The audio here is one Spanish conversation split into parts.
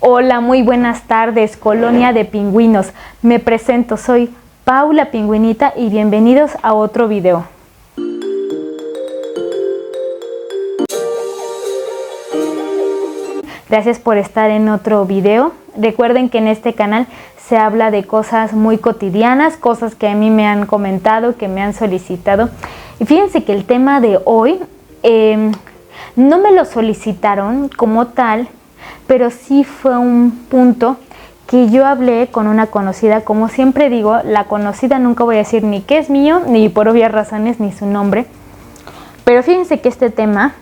Hola, muy buenas tardes, colonia de pingüinos. Me presento, soy Paula Pingüinita y bienvenidos a otro video. Gracias por estar en otro video. Recuerden que en este canal se habla de cosas muy cotidianas, cosas que a mí me han comentado, que me han solicitado. Y fíjense que el tema de hoy no me lo solicitaron como tal, pero sí fue un punto que yo hablé con una conocida. Como siempre digo, la conocida nunca voy a decir ni qué es mío, ni por obvias razones, ni su nombre. Pero fíjense que este tema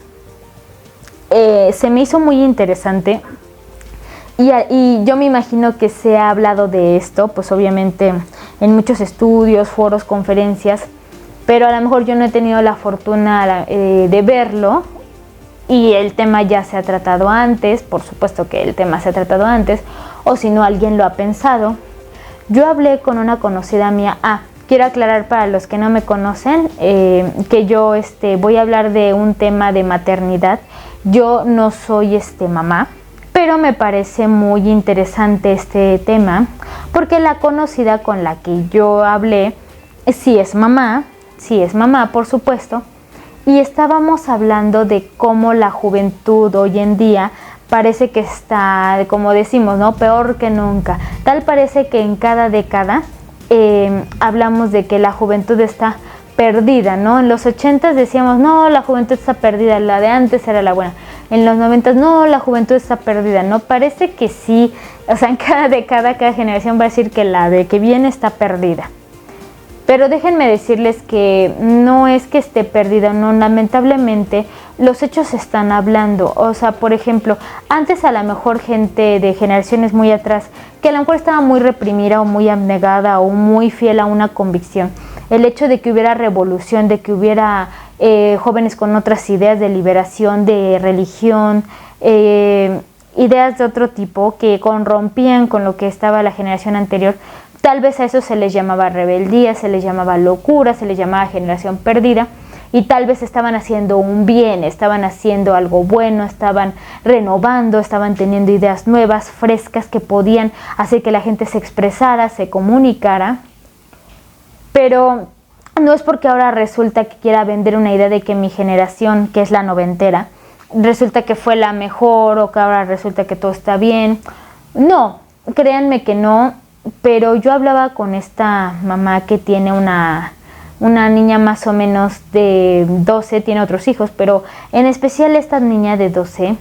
se me hizo muy interesante y yo me imagino que se ha hablado de esto, pues obviamente en muchos estudios, foros, conferencias, pero a lo mejor yo no he tenido la fortuna de verlo. Y el tema ya se ha tratado antes, por supuesto que el tema se ha tratado antes, o si no alguien lo ha pensado. Yo hablé con una conocida mía. Quiero aclarar para los que no me conocen que yo voy a hablar de un tema de maternidad. Yo no soy mamá, pero me parece muy interesante este tema porque la conocida con la que yo hablé sí es mamá, por supuesto. Y estábamos hablando de cómo la juventud hoy en día parece que está, como decimos, ¿no?, peor que nunca. Tal parece que en cada década hablamos de que la juventud está perdida, ¿no? En los 80s decíamos, no, la juventud está perdida, la de antes era la buena. En los 90s, no, la juventud está perdida, ¿no? Parece que sí, o sea, en cada década, cada generación va a decir que la de que viene está perdida. Pero déjenme decirles que no es que esté perdida, no, lamentablemente los hechos están hablando. O sea, por ejemplo, antes a lo mejor gente de generaciones muy atrás, que a lo mejor estaba muy reprimida o muy abnegada o muy fiel a una convicción. El hecho de que hubiera revolución, de que hubiera jóvenes con otras ideas de liberación, de religión, ideas de otro tipo que corrompían con lo que estaba la generación anterior. Tal vez a eso se les llamaba rebeldía, se les llamaba locura, se les llamaba generación perdida, y tal vez estaban haciendo un bien, estaban haciendo algo bueno, estaban renovando, estaban teniendo ideas nuevas, frescas, que podían hacer que la gente se expresara, se comunicara. Pero no es porque ahora resulta que quiera vender una idea de que mi generación, que es la noventera, resulta que fue la mejor o que ahora resulta que todo está bien. No, créanme que no. Pero yo hablaba con esta mamá que tiene una niña más o menos de 12, tiene otros hijos, pero en especial esta niña de 12,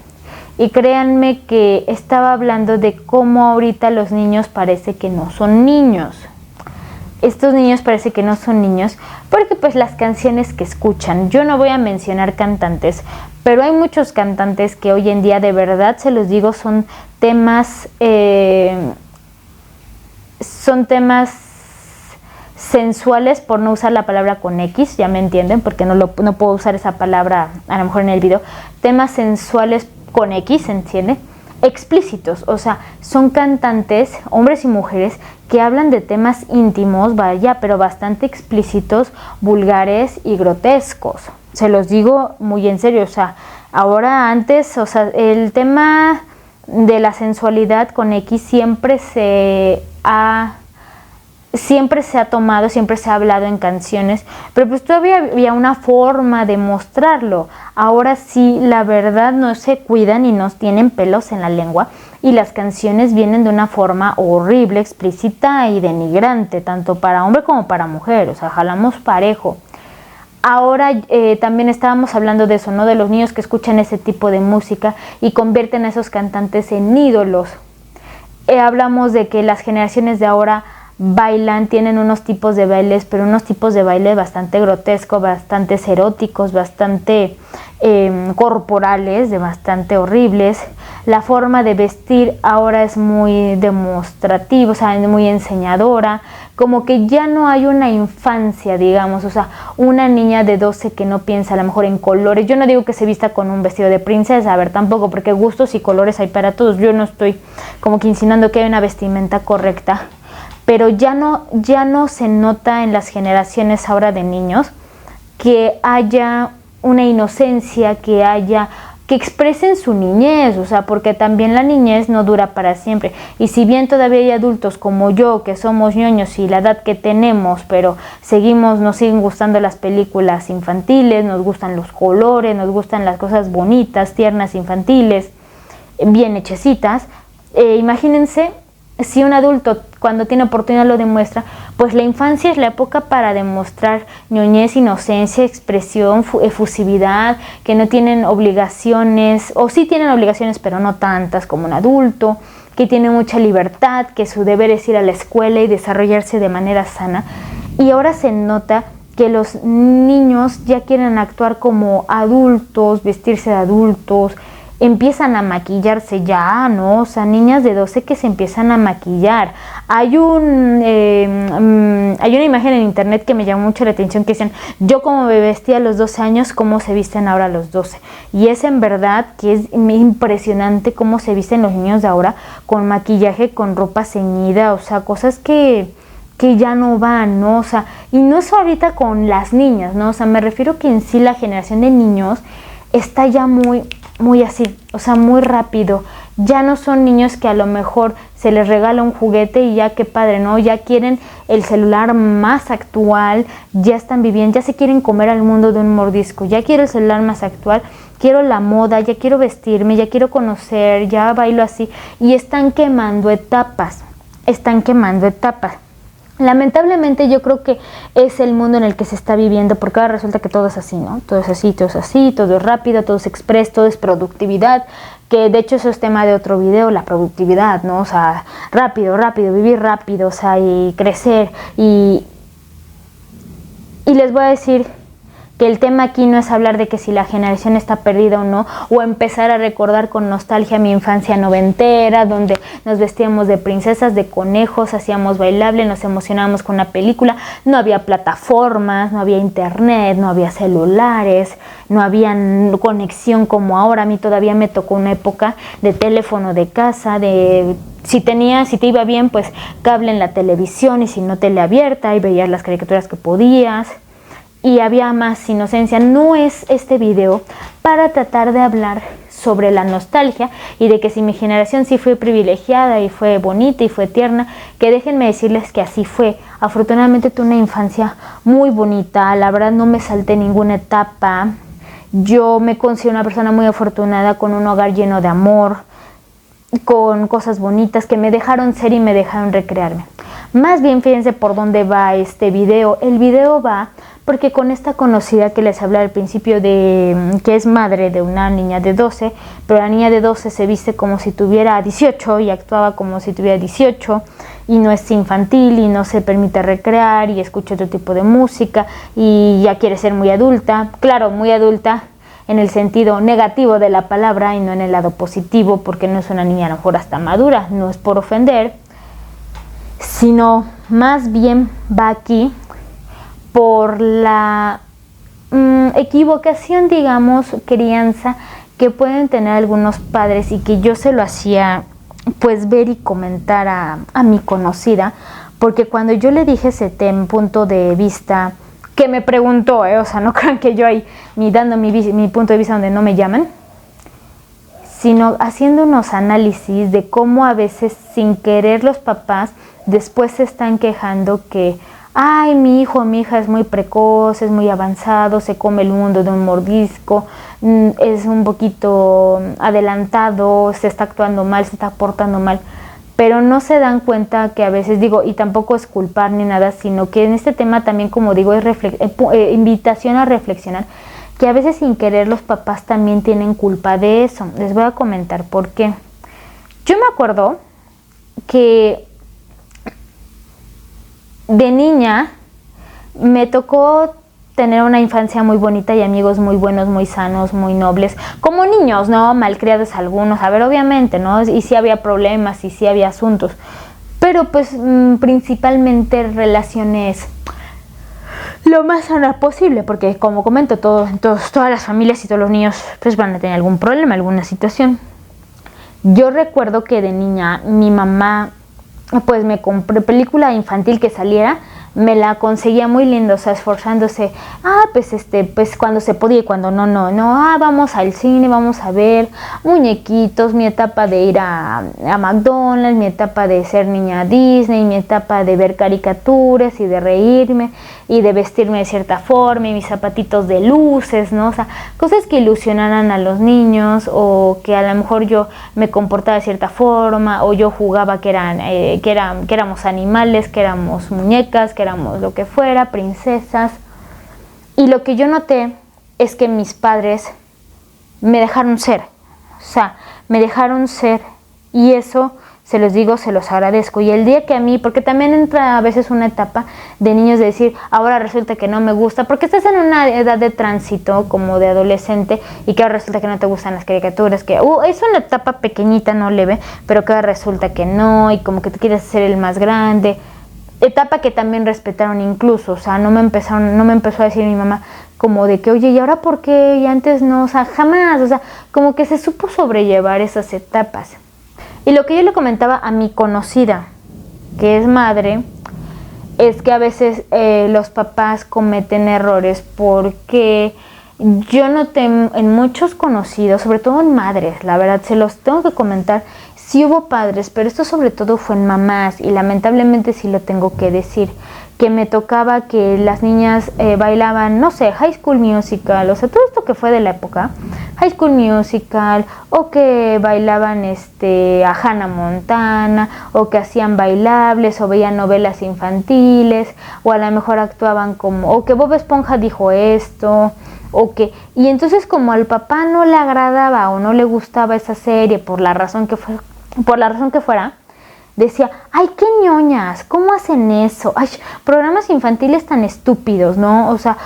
y créanme que estaba hablando de cómo ahorita los niños parece que no son niños. Estos niños parece que no son niños porque pues las canciones que escuchan, yo no voy a mencionar cantantes, pero hay muchos cantantes que hoy en día, de verdad se los digo, son temas sensuales, por no usar la palabra con X, ya me entienden, porque no puedo usar esa palabra a lo mejor en el video. Temas sensuales con X, ¿se entiende? Explícitos, o sea, son cantantes, hombres y mujeres, que hablan de temas íntimos, vaya, pero bastante explícitos, vulgares y grotescos. Se los digo muy en serio, o sea, ahora antes, o sea, el tema de la sensualidad con X siempre se ha tomado, siempre se ha hablado en canciones, pero pues todavía había una forma de mostrarlo. Ahora sí, la verdad, no se cuidan y nos tienen pelos en la lengua, y las canciones vienen de una forma horrible, explícita y denigrante, tanto para hombre como para mujer, o sea, jalamos parejo. Ahora también estábamos hablando de eso, ¿no? De los niños que escuchan ese tipo de música y convierten a esos cantantes en ídolos. Hablamos de que las generaciones de ahora bailan, tienen unos tipos de bailes, pero unos tipos de baile bastante grotescos, bastante eróticos, bastante corporales, bastante horribles. La forma de vestir ahora es muy demostrativa, o sea, muy enseñadora, como que ya no hay una infancia, digamos, o sea, una niña de 12 que no piensa a lo mejor en colores. Yo no digo que se vista con un vestido de princesa, a ver, tampoco, porque gustos y colores hay para todos. Yo no estoy como que insinuando que hay una vestimenta correcta, pero ya no se nota en las generaciones ahora de niños que haya una inocencia, que haya que expresen su niñez, o sea, porque también la niñez no dura para siempre. Y si bien todavía hay adultos como yo, que somos ñoños y la edad que tenemos, pero nos siguen gustando las películas infantiles, nos gustan los colores, nos gustan las cosas bonitas, tiernas, infantiles, bien hechecitas, imagínense si un adulto cuando tiene oportunidad lo demuestra, pues la infancia es la época para demostrar ñoñez, inocencia, expresión, efusividad, que no tienen obligaciones, o sí tienen obligaciones pero no tantas como un adulto, que tiene mucha libertad, que su deber es ir a la escuela y desarrollarse de manera sana. Y ahora se nota que los niños ya quieren actuar como adultos, vestirse de adultos, empiezan a maquillarse ya, ¿no? O sea, niñas de 12 que se empiezan a maquillar. Hay una imagen en internet que me llamó mucho la atención, que dicen, yo como me vestía a los 12 años, cómo se visten ahora a los 12. Y es en verdad que es impresionante cómo se visten los niños de ahora, con maquillaje, con ropa ceñida, o sea, cosas que ya no van, ¿no? O sea, y no es ahorita con las niñas, ¿no? O sea, me refiero que en sí la generación de niños está ya muy así, o sea, muy rápido. Ya no son niños que a lo mejor se les regala un juguete y ya qué padre, ¿no? Ya quieren el celular más actual, ya están viviendo, ya se quieren comer al mundo de un mordisco, ya quiero el celular más actual, quiero la moda, ya quiero vestirme, ya quiero conocer, ya bailo así, y están quemando etapas. Lamentablemente yo creo que es el mundo en el que se está viviendo, porque ahora resulta que todo es así, ¿no? Todo es así, todo es así, todo es rápido, todo es express, todo es productividad, que de hecho eso es tema de otro video, la productividad, ¿no? O sea, rápido, vivir rápido, o sea, y crecer, y les voy a decir que el tema aquí no es hablar de que si la generación está perdida o no, o empezar a recordar con nostalgia mi infancia noventera, donde nos vestíamos de princesas, de conejos, hacíamos bailable, nos emocionábamos con una película, no había plataformas, no había internet, no había celulares, no había conexión como ahora. A mí todavía me tocó una época de teléfono de casa, de si te iba bien, pues cable en la televisión, y si no, tele abierta, y veías las caricaturas que podías. Y había más inocencia. No es este video para tratar de hablar sobre la nostalgia y de que si mi generación sí fue privilegiada y fue bonita y fue tierna, que déjenme decirles que así fue. Afortunadamente tuve una infancia muy bonita, la verdad no me salté ninguna etapa. Yo me considero una persona muy afortunada, con un hogar lleno de amor, con cosas bonitas que me dejaron ser y me dejaron recrearme. Más bien, fíjense por dónde va este video. El video va porque con esta conocida que les hablé al principio, que es madre de una niña de 12, pero la niña de 12 se viste como si tuviera 18 y actuaba como si tuviera 18, y no es infantil y no se permite recrear y escucha otro tipo de música y ya quiere ser muy adulta. Claro, muy adulta en el sentido negativo de la palabra y no en el lado positivo, porque no es una niña a lo mejor hasta madura, no es por ofender, sino más bien va aquí por la equivocación, digamos, crianza que pueden tener algunos padres, y que yo se lo hacía pues ver y comentar a mi conocida, porque cuando yo le dije ese punto de vista, que me preguntó, o sea, no crean que yo ahí dando mi punto de vista donde no me llaman, sino haciendo unos análisis de cómo a veces sin querer los papás después se están quejando que ay, mi hijo o mi hija es muy precoz, es muy avanzado, se come el mundo de un mordisco, es un poquito adelantado, se está actuando mal, se está portando mal, pero no se dan cuenta que a veces, digo, y tampoco es culpar ni nada, sino que en este tema también, como digo, es invitación a reflexionar, que a veces sin querer los papás también tienen culpa de eso. Les voy a comentar por qué. Yo me acuerdo que de niña me tocó tener una infancia muy bonita y amigos muy buenos, muy sanos, muy nobles, como niños, ¿no? Malcriados algunos, a ver, obviamente, ¿no? Y sí había problemas y sí había asuntos, pero pues principalmente relaciones lo más sanas posible, porque como comento, todas las familias y todos los niños pues van a tener algún problema, alguna situación. Yo recuerdo que de niña mi mamá pues me compré película infantil que saliera, me la conseguía muy linda, o sea, esforzándose, pues cuando se podía y cuando no, vamos al cine, vamos a ver muñequitos, mi etapa de ir a McDonald's, mi etapa de ser niña Disney, mi etapa de ver caricaturas y de reírme y de vestirme de cierta forma y mis zapatitos de luces, ¿no? O sea, cosas que ilusionaran a los niños o que a lo mejor yo me comportaba de cierta forma o yo jugaba que éramos animales, que éramos muñecas, que éramos lo que fuera, princesas. Y lo que yo noté es que mis padres me dejaron ser, o sea, me dejaron ser y eso se los digo, se los agradezco. Y el día que a mí, porque también entra a veces una etapa de niños de decir, ahora resulta que no me gusta, porque estás en una edad de tránsito como de adolescente y que ahora resulta que no te gustan las caricaturas, que es una etapa pequeñita, no leve, pero que ahora resulta que no y como que tú quieres ser el más grande. Etapa que también respetaron incluso, o sea, no me empezó a decir mi mamá como de que, oye, ¿y ahora por qué? Y antes no, o sea, jamás, o sea, como que se supo sobrellevar esas etapas. Y lo que yo le comentaba a mi conocida, que es madre, es que a veces los papás cometen errores porque yo noté en muchos conocidos, sobre todo en madres, la verdad, se los tengo que comentar, sí hubo padres, pero esto sobre todo fue en mamás y lamentablemente sí lo tengo que decir, que me tocaba que las niñas bailaban, no sé, High School Musical, o sea, todo esto que fue de la época, High School Musical, o que bailaban a Hannah Montana, o que hacían bailables, o veían novelas infantiles, o a lo mejor actuaban como, o que Bob Esponja dijo esto, y entonces como al papá no le agradaba o no le gustaba esa serie por la razón que fuera, decía, ay, qué ñoñas, ¿cómo hacen eso? Ay, programas infantiles tan estúpidos, ¿no? O sea,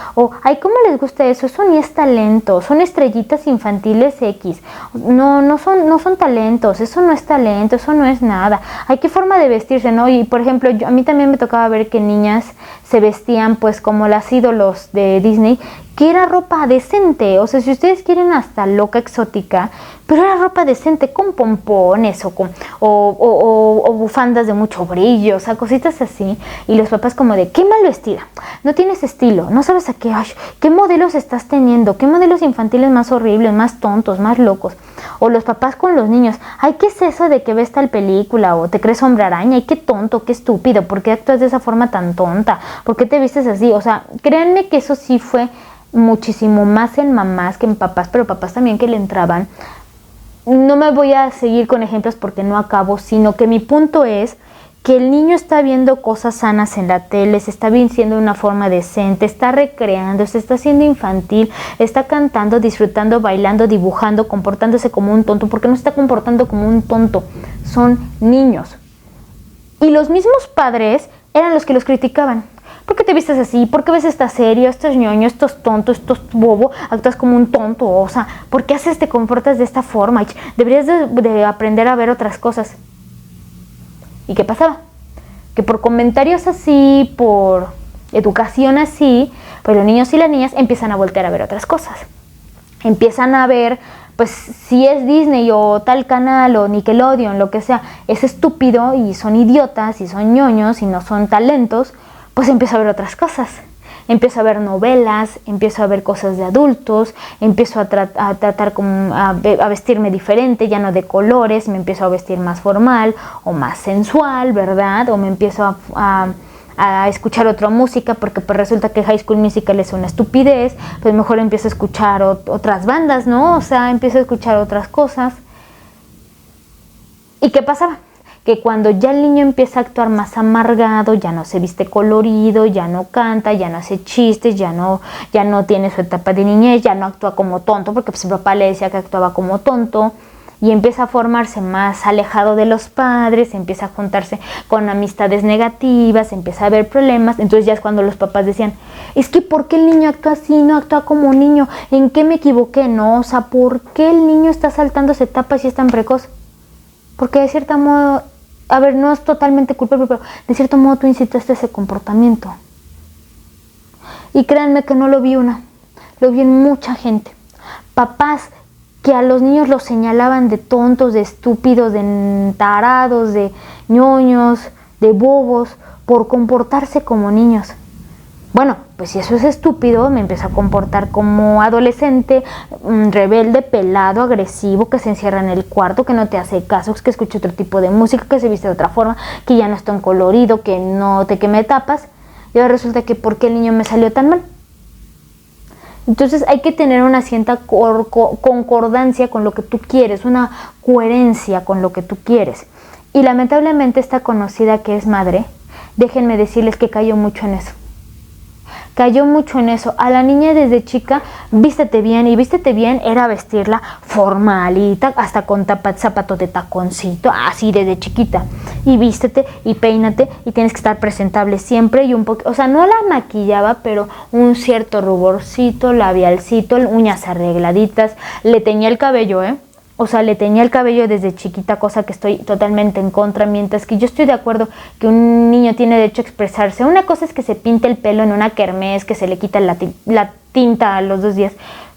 ay, ¿cómo les gusta eso? Eso ni es talento, son estrellitas infantiles X. No son talentos, eso no es talento, eso no es nada. Ay, qué forma de vestirse, ¿no? Y por ejemplo, a mí también me tocaba ver que niñas se vestían pues como las ídolos de Disney, que era ropa decente, o sea, si ustedes quieren hasta loca exótica, pero era ropa decente con pompones o bufandas de mucho brillo, o sea, cositas así, y los papás como de, qué mal vestida, no tienes estilo, no sabes a qué, ay, qué modelos estás teniendo, qué modelos infantiles más horribles, más tontos, más locos, o los papás con los niños, ay, ¿qué es eso de que ves tal película, o te crees Hombre Araña, ay, qué tonto, qué estúpido, ¿por qué actúas de esa forma tan tonta? ¿Por qué te vistes así? O sea, créanme que eso sí fue muchísimo más en mamás que en papás, pero papás también que le entraban. No me voy a seguir con ejemplos porque no acabo, sino que mi punto es que el niño está viendo cosas sanas en la tele, se está vistiendo de una forma decente, está recreando, se está haciendo infantil, está cantando, disfrutando, bailando, dibujando, comportándose como un tonto, porque no se está comportando como un tonto, son niños. Y los mismos padres eran los que los criticaban. ¿Por qué te vistes así? ¿Por qué ves esta serie? Esto es ñoño, esto es tonto, esto es bobo, actúas como un tonto, o sea, ¿por qué te comportas de esta forma? Deberías de aprender a ver otras cosas. ¿Y qué pasaba? Que por comentarios así, por educación así, pues los niños y las niñas empiezan a voltear a ver otras cosas. Empiezan a ver, pues si es Disney o tal canal o Nickelodeon, lo que sea, es estúpido y son idiotas y son ñoños y no son talentos, pues empiezo a ver otras cosas, empiezo a ver novelas, empiezo a ver cosas de adultos, empiezo a tratar como a vestirme diferente, ya no de colores, me empiezo a vestir más formal o más sensual, ¿verdad? O me empiezo a escuchar otra música porque pues resulta que High School Musical es una estupidez, pues mejor empiezo a escuchar otras bandas, ¿no? O sea, empiezo a escuchar otras cosas. ¿Y qué pasaba? Que cuando ya el niño empieza a actuar más amargado, ya no se viste colorido, ya no canta, ya no hace chistes, ya no tiene su etapa de niñez, ya no actúa como tonto, porque pues, su papá le decía que actuaba como tonto, y empieza a formarse más alejado de los padres, empieza a juntarse con amistades negativas, empieza a haber problemas. Entonces ya es cuando los papás decían, es que ¿por qué el niño actúa así, no actúa como un niño? ¿En qué me equivoqué? No, o sea, ¿por qué el niño está saltando etapas y es tan precoz? Porque de cierto modo, a ver, no es totalmente culpable, pero de cierto modo tú incitaste ese comportamiento. Y créanme que no lo vi lo vi en mucha gente. Papás que a los niños los señalaban de tontos, de estúpidos, de tarados, de ñoños, de bobos, por comportarse como niños. Bueno, pues si eso es estúpido, me empiezo a comportar como adolescente, rebelde, pelado, agresivo, que se encierra en el cuarto, que no te hace caso, que escucha otro tipo de música, que se viste de otra forma, que ya no está en colorido, que no te queme tapas. Y ahora resulta que ¿por qué el niño me salió tan mal? Entonces hay que tener una cierta concordancia con lo que tú quieres, una coherencia con lo que tú quieres. Y lamentablemente esta conocida que es madre, déjenme decirles que cayó mucho en eso. Cayó mucho en eso. A la niña desde chica, vístete bien, y vístete bien era vestirla formalita, hasta con zapatos de taconcito, así desde chiquita. Y vístete y peínate y tienes que estar presentable siempre y un poco, o sea, no la maquillaba, pero un cierto ruborcito, labialcito, uñas arregladitas, le teñía el cabello, o sea, le teñía el cabello desde chiquita, cosa que estoy totalmente en contra, mientras que yo estoy de acuerdo que un niño tiene derecho a expresarse. Una cosa es que se pinte el pelo en una kermés, que se le quita la tinta a los 2 días,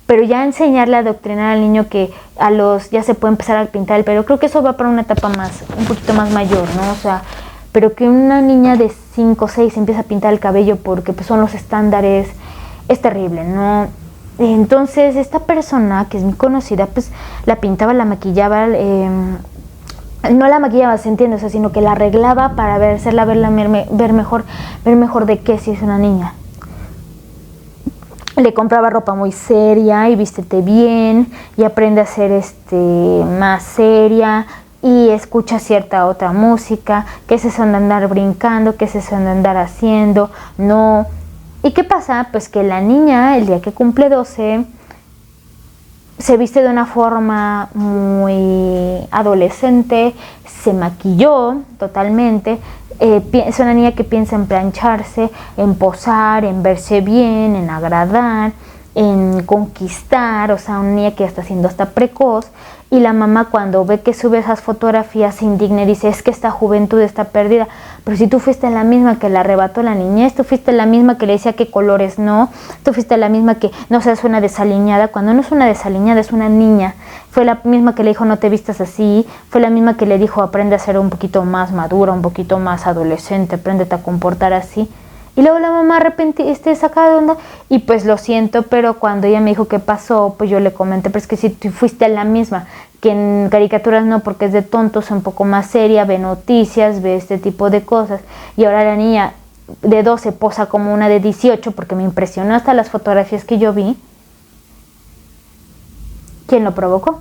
pero ya enseñarle a adoctrinar al niño que ya se puede empezar a pintar el pelo, creo que eso va para una etapa un poquito más mayor, ¿no? O sea, pero que una niña de 5 o 6 empieza a pintar el cabello porque pues son los estándares, es terrible, ¿no? Entonces esta persona, que es muy conocida, pues la pintaba, la maquillaba, no la maquillaba, se entiende, o sea, sino que la arreglaba para hacerla ver mejor de qué si es una niña. Le compraba ropa muy seria y vístete bien y aprende a ser más seria y escucha cierta otra música, que es eso de andar brincando, que es eso de andar haciendo, no. ¿Y qué pasa? Pues que la niña, el día que cumple 12, se viste de una forma muy adolescente, se maquilló totalmente, es una niña que piensa en plancharse, en posar, en verse bien, en agradar, en conquistar, o sea, una niña que está siendo hasta precoz, y la mamá cuando ve que sube esas fotografías se indigna y dice, es que esta juventud está perdida, pero si tú fuiste la misma que le arrebató la niñez, tú fuiste la misma que le decía qué colores no, tú fuiste la misma que no seas una desaliñada, cuando no es una desaliñada, es una niña, fue la misma que le dijo no te vistas así, fue la misma que le dijo aprende a ser un poquito más madura, un poquito más adolescente, apréndete a comportar así. Y luego la mamá sacada de onda, y pues lo siento, pero cuando ella me dijo qué pasó, pues yo le comenté, pero es que si tú fuiste la misma, que en caricaturas no, porque es de tontos, un poco más seria, ve noticias, ve este tipo de cosas, y ahora la niña de 12 posa como una de 18, porque me impresionó hasta las fotografías que yo vi. ¿Quién lo provocó?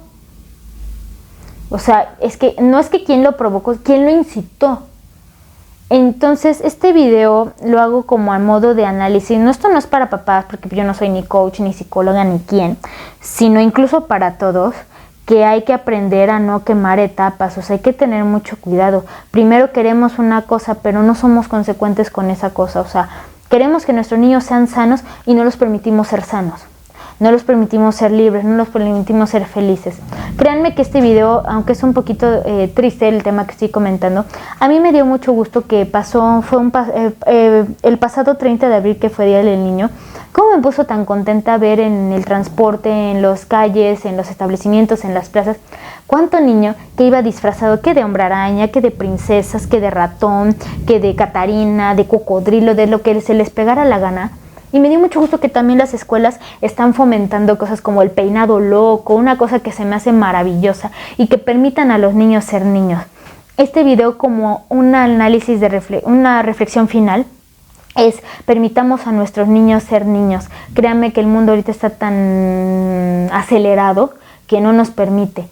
O sea, es que no es que quién lo provocó, quién lo incitó. Entonces este video lo hago como a modo de análisis, esto no es para papás porque yo no soy ni coach, ni psicóloga, ni quién, sino incluso para todos, que hay que aprender a no quemar etapas, o sea, hay que tener mucho cuidado. Primero queremos una cosa, pero no somos consecuentes con esa cosa, o sea, queremos que nuestros niños sean sanos y no los permitimos ser sanos. No los permitimos ser libres, no los permitimos ser felices. Créanme que este video, aunque es un poquito triste el tema que estoy comentando, a mí me dio mucho gusto que pasó, el pasado 30 de abril, que fue Día del Niño, cómo me puso tan contenta ver en el transporte, en las calles, en los establecimientos, en las plazas, cuánto niño que iba disfrazado, que de hombre araña, que de princesas, que de ratón, que de Catarina, de cocodrilo, de lo que se les pegara la gana. Y me dio mucho gusto que también las escuelas están fomentando cosas como el peinado loco, una cosa que se me hace maravillosa y que permitan a los niños ser niños. Este video, como un análisis una reflexión final, es permitamos a nuestros niños ser niños. Créanme que el mundo ahorita está tan acelerado que no nos permite.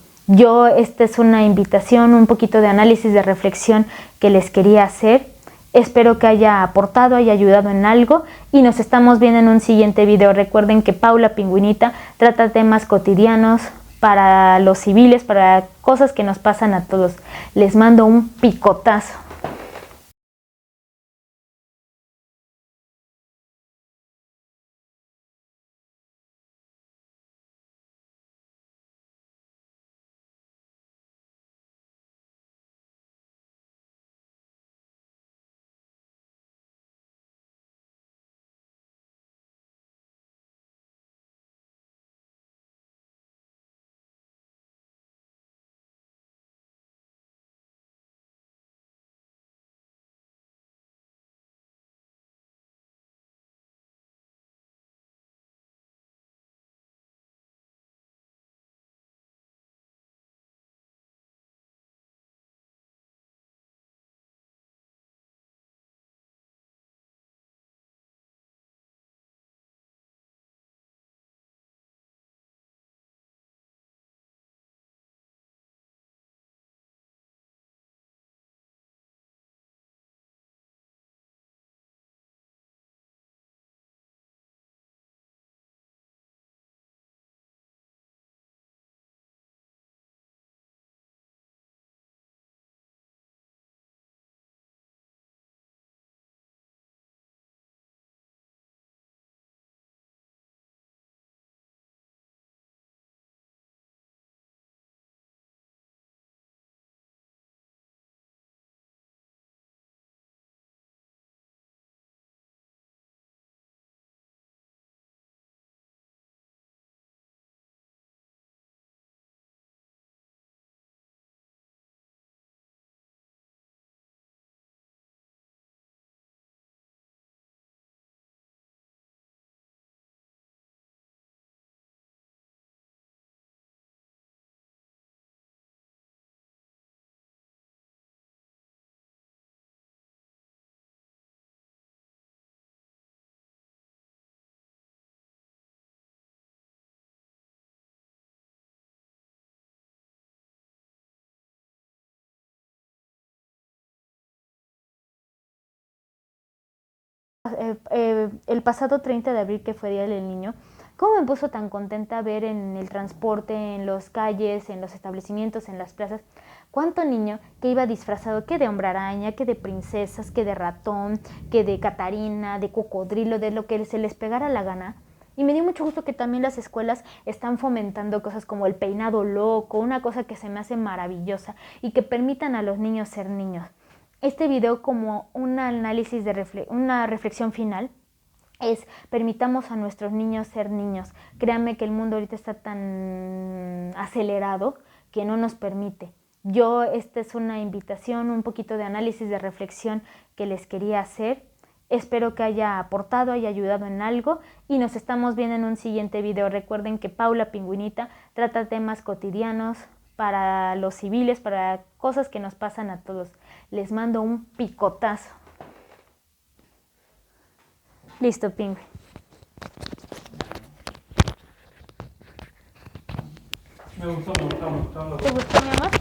Esta es una invitación, un poquito de análisis, de reflexión que les quería hacer. Espero que haya aportado, haya ayudado en algo y nos estamos viendo en un siguiente video. Recuerden que Paula Pingüinita trata temas cotidianos para los civiles, para cosas que nos pasan a todos. Les mando un picotazo. El pasado 30 de abril, que fue Día del Niño, cómo me puso tan contenta ver en el transporte, en las calles, en los establecimientos, en las plazas, cuánto niño que iba disfrazado que de hombre araña, que de princesas, que de ratón, que de Catarina, de cocodrilo, de lo que se les pegara la gana. Y me dio mucho gusto que también las escuelas están fomentando cosas como el peinado loco, una cosa que se me hace maravillosa y que permitan a los niños ser niños. Este video, como un análisis una reflexión final, es: permitamos a nuestros niños ser niños. Créanme que el mundo ahorita está tan acelerado que no nos permite. Esta es una invitación, un poquito de análisis, de reflexión que les quería hacer. Espero que haya aportado, haya ayudado en algo, y nos estamos viendo en un siguiente video. Recuerden que Paula Pingüinita trata temas cotidianos para los civiles, para cosas que nos pasan a todos. Les mando un picotazo. Listo, Pingüe. Me gustó. ¿Te gustó, mi amor?